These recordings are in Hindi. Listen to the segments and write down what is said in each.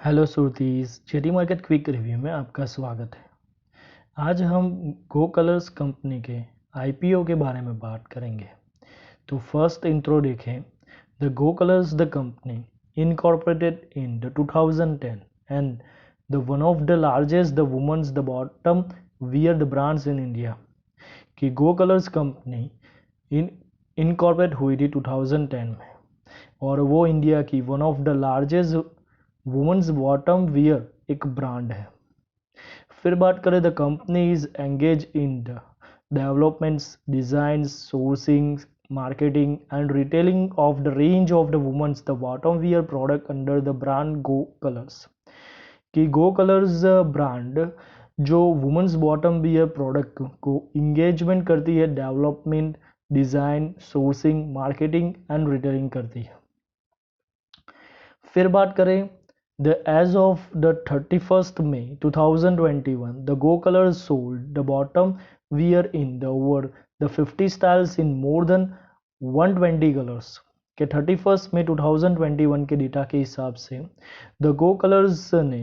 हेलो सुरतीस, जेडी मार्केट क्विक रिव्यू में आपका स्वागत है। आज हम गो कलर्स कंपनी के आईपीओ के बारे में बात करेंगे। तो फर्स्ट इंट्रो देखें। The Go Colors the company incorporated in the 2010 and the one of the largest the women's the bottom wear the brands in India. कि गो कलर्स कंपनी इनकॉर्पोरेट हुई थी 2010 में और वो इंडिया की one of the largest women's bottom wear एक ब्रांड है। फिर बात करें, the company is engage in the developments, design, sourcing, marketing and retailing of the range of the women's the bottom wear product under the brand Go Colors. कि गो कलर्स ब्रांड जो वुमेन्स बॉटम वियर प्रोडक्ट को इंगेजमेंट करती है, development, design, sourcing, marketing and retailing करती है। फिर बात करें, as of the 31st May 2021, the Go Colors sold the bottom wear in the over the 50 styles in more than 120 colors। के 31 मई 2021 के डेटा के हिसाब से द गो कलर्स ने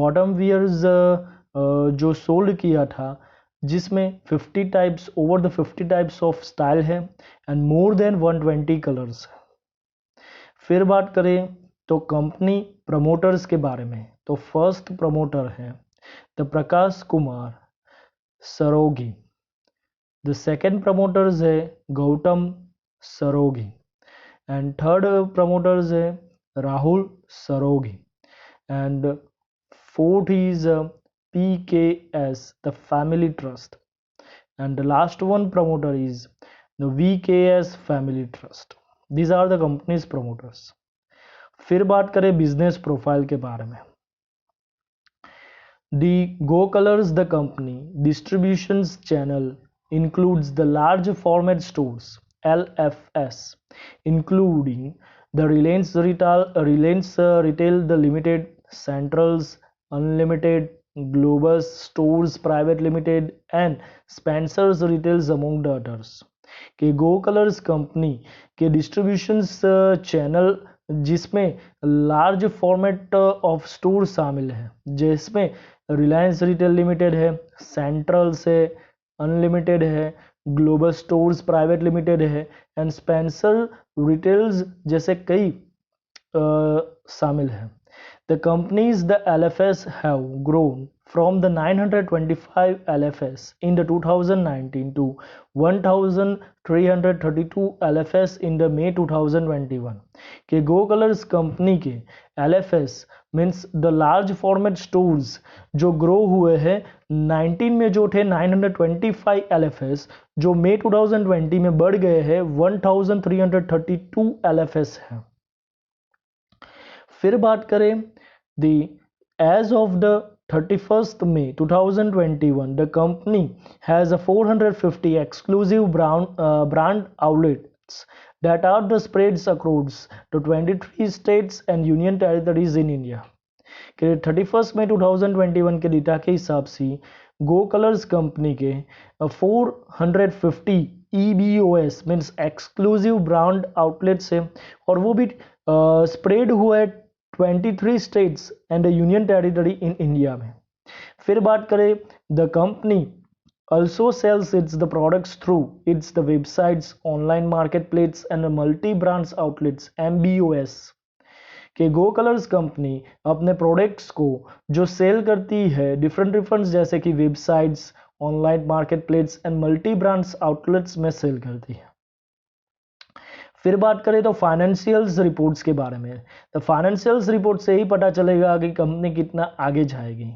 बॉटम वियर्स जो सोल्ड किया था, जिसमें 50 types over the 50 types of style है एंड मोर देन 120 कलर्स। फिर बात करें तो कंपनी प्रमोटर्स के बारे में, तो फर्स्ट प्रमोटर है the Prakash Kumar Sarogi. The second promoters है Gautam Sarogi and third promoters है Rahul Sarogi and fourth is PKS the family trust and the last one promoter is the VKS family trust. These are the company's promoters. फिर बात करें बिजनेस प्रोफाइल के बारे में। The Go Colors the company distributions channel includes the large format stores LFS, including the Reliance Retail the Limited, Centrals Unlimited, Globus Stores Private Limited and Spencer's Retails among the others। कि गो कलर्स कंपनी के डिस्ट्रीब्यूशंस चैनल जिसमें लार्ज फॉर्मेट ऑफ स्टोर शामिल है, जिसमें रिलायंस रिटेल लिमिटेड है, सेंट्रल से अनलिमिटेड है, ग्लोबल स्टोर्स प्राइवेट लिमिटेड है एंड स्पेंसर रिटेल्स जैसे कई शामिल है। The companies the LFS have grown from the 925 LFS in the 2019 to 1332 LFS in the May 2021। के गो कलर्स कंपनी के LFS means the large format stores जो ग्रो हुए हैं 19 में जो थे 925 LFS, जो मई 2020 में बढ़ गए हैं 1332 LFS है। फिर बात करें as of the 31st May 2021, the company has a 450 exclusive brand outlets that are the spreads across the 23 states and union territories in India। के 31 मई 2021 के डेटा के हिसाब से गो कलर्स कंपनी के 450 EBOS means exclusive brand outlets है और वो भी स्प्रेड हुआ है 23 states and union territory in India में। फिर बात करें, the company also sells its the products through its the websites, online marketplaces and multi brands outlets MBOS। के गो कलर्स कंपनी अपने प्रोडक्ट्स को जो सेल करती है डिफरेंट जैसे कि websites, online marketplace and multi brands outlets में सेल करती है। फिर बात करें तो फाइनेंशियल्स रिपोर्ट्स के बारे में। तो फाइनेंशियल्स रिपोर्ट से ही पता चलेगा कि कंपनी कितना आगे जाएगी।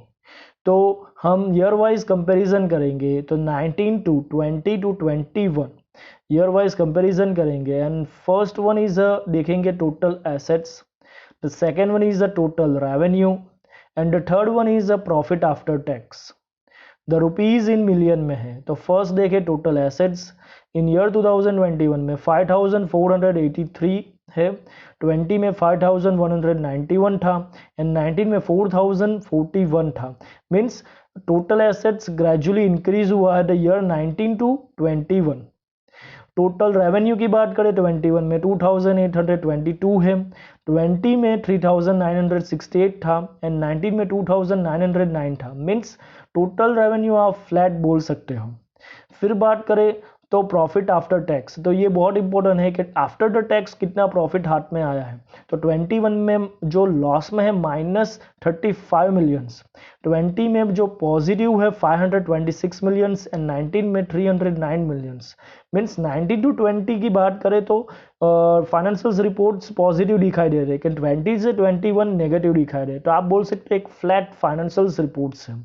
तो हम ईयर वाइज कंपैरिजन करेंगे तो 19 to 20 to 21 year wise comparison करेंगे एंड फर्स्ट वन इज देखेंगे total assets, the second one is the total revenue and the third one is the profit after tax. The rupees in million में है। तो फर्स्ट देखे टोटल एसेट्स इन ईयर 2021 में 5483 है, 20 में 5191 था एंड 19 में 4041 था। Means total assets gradually increase हुआ है the year 19 to 21। Total revenue की बात करें 21 में 2822 है, 20 में 3968 था एंड 19 में 2909 था, मीन्स टोटल रेवेन्यू आप फ्लैट बोल सकते हो। फिर बात करें तो प्रॉफिट आफ्टर टैक्स, तो ये बहुत इंपॉर्टेंट है कि आफ्टर द टैक्स कितना प्रॉफिट हाथ में आया है। तो 21 में जो लॉस में है -35 मिलियंस, 20 में जो पॉजिटिव है 526 मिलियंस एंड 19 में 309 मिलियंस। मीन्स 19 to 20 की बात करें तो फाइनेंशियल रिपोर्ट्स पॉजिटिव दिखाई दे रहे हैं, लेकिन 20 से 21 नेगेटिव दिखाई दे रहे, तो आप बोल सकते हैं एक फ्लैट फाइनेंशियल रिपोर्ट्स है।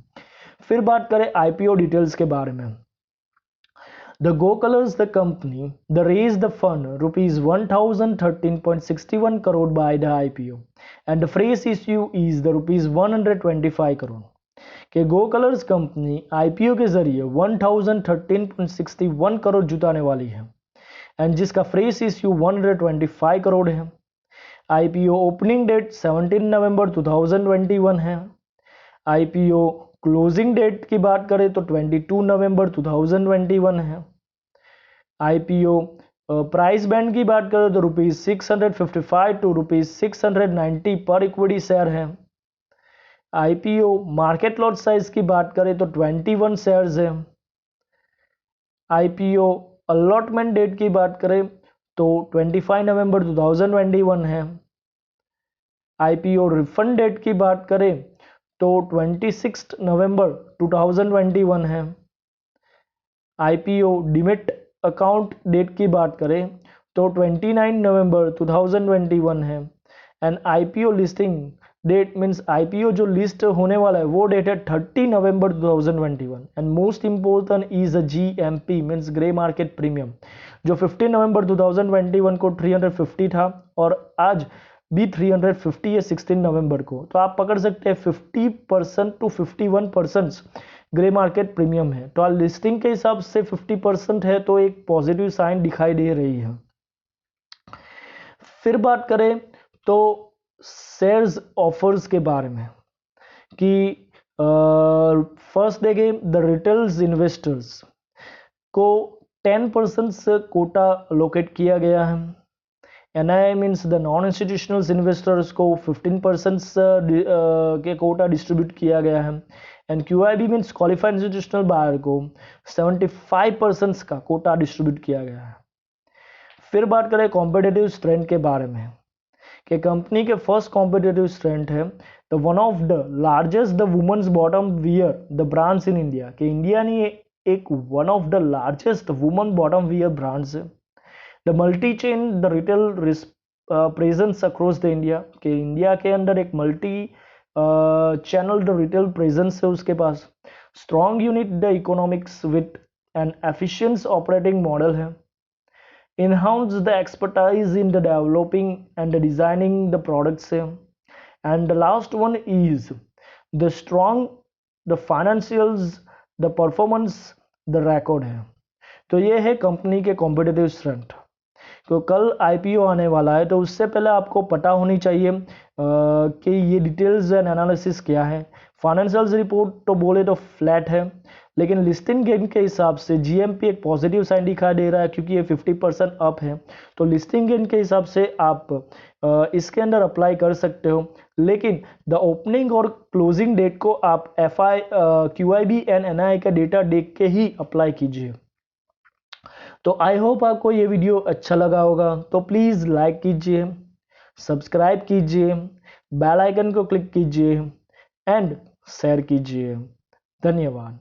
फिर बात करें आईपीओ डिटेल्स के बारे में। The Go Colors, the company, the raised the fund rupees 1013.61 crore by the IPO and the fresh issue is the rupees 125 crore कि गो कलर्स कंपनी आईपीओ के जरिए 1013.61 करोड़ जुटाने वाली है एंड जिसका फ्रेश इश्यू 125 करोड़ है। आईपीओ ओपनिंग डेट 17 नवंबर 2021 है। आईपीओ क्लोजिंग डेट की बात करें तो 22 नवंबर 2021 है। आईपीओ प्राइस बैंड की बात करें तो ₹655 to ₹690 पर इक्विटी शेयर है। आईपीओ मार्केट लॉट साइज की बात करें तो 21 शेयर्स है। आईपीओ अलॉटमेंट डेट की बात करें तो 25 नवंबर 2021 है। आईपीओ रिफंड डेट की बात करें तो 26 नवंबर 2021 है। आईपीओ डिमिट अकाउंट डेट की बात करें तो 29 नवंबर 2021 है and IPO listing that means IPO जो लिस्ट होने वाला है वो डेट है 30 नवंबर 2021 and most important is a GMP means grey market premium जो 15 नवंबर 2021 को 350 था और आज भी 350 है 16 नवंबर को। तो आप पकड़ सकते हैं 50% to 51% ग्रे मार्केट प्रीमियम है। तो आज लिस्टिंग के हिसाब से 50% है तो एक पॉजिटिव साइन दिखाई दे रही है। फिर बात करें तो शेयर्स ऑफर्स के बारे में कि फर्स्ट देखें द रिटेल्स इन्वेस्टर्स को 10% से कोटा लोकेट किया गया है। NI means the non institutional investors को 15% के कोटा डिस्ट्रीब्यूट किया गया है and QIB means qualified institutional buyer को 75% का कोटा डिस्ट्रीब्यूट किया गया है। फिर बात करें कॉम्पिटिटिव स्ट्रेंथ के बारे में कि कंपनी के फर्स्ट कॉम्पिटिटिव स्ट्रेंथ है the one of the largest the women's bottom wear the brands in India कि इंडिया ने एक one of the largest women bottom wear brands है। The multi chain the retail presence across the India कि इंडिया के अंदर एक multi channel the retail presence है उसके पास। Strong unit the economics with an efficient operating model है। Enhance the expertise in the developing and the designing the products and the last one is the strong the financials the performance the record है। तो ये है कंपनी के कॉम्पिटिटिव स्ट्रेंथ। तो कल आईपीओ आने वाला है तो उससे पहले आपको पता होनी चाहिए कि ये डिटेल्स एंड एनालिसिस क्या है। फाइनेंशियल रिपोर्ट तो बोले तो फ्लैट है लेकिन लिस्टिंग गेन के हिसाब से जीएमपी एक पॉजिटिव साइन दिखाई दे रहा है क्योंकि ये 50% अप है। तो लिस्टिंग गेन के हिसाब से आप इसके अंदर अप्लाई कर सकते हो, लेकिन द ओपनिंग और क्लोजिंग डेट को आप एफआई क्यूआईबी एंड एनआई का डेटा देख के ही अप्लाई कीजिए। तो आई होप आपको ये वीडियो अच्छा लगा होगा, तो प्लीज़ लाइक कीजिए, सब्सक्राइब कीजिए, बेल आइकन को क्लिक कीजिए एंड शेयर कीजिए। धन्यवाद।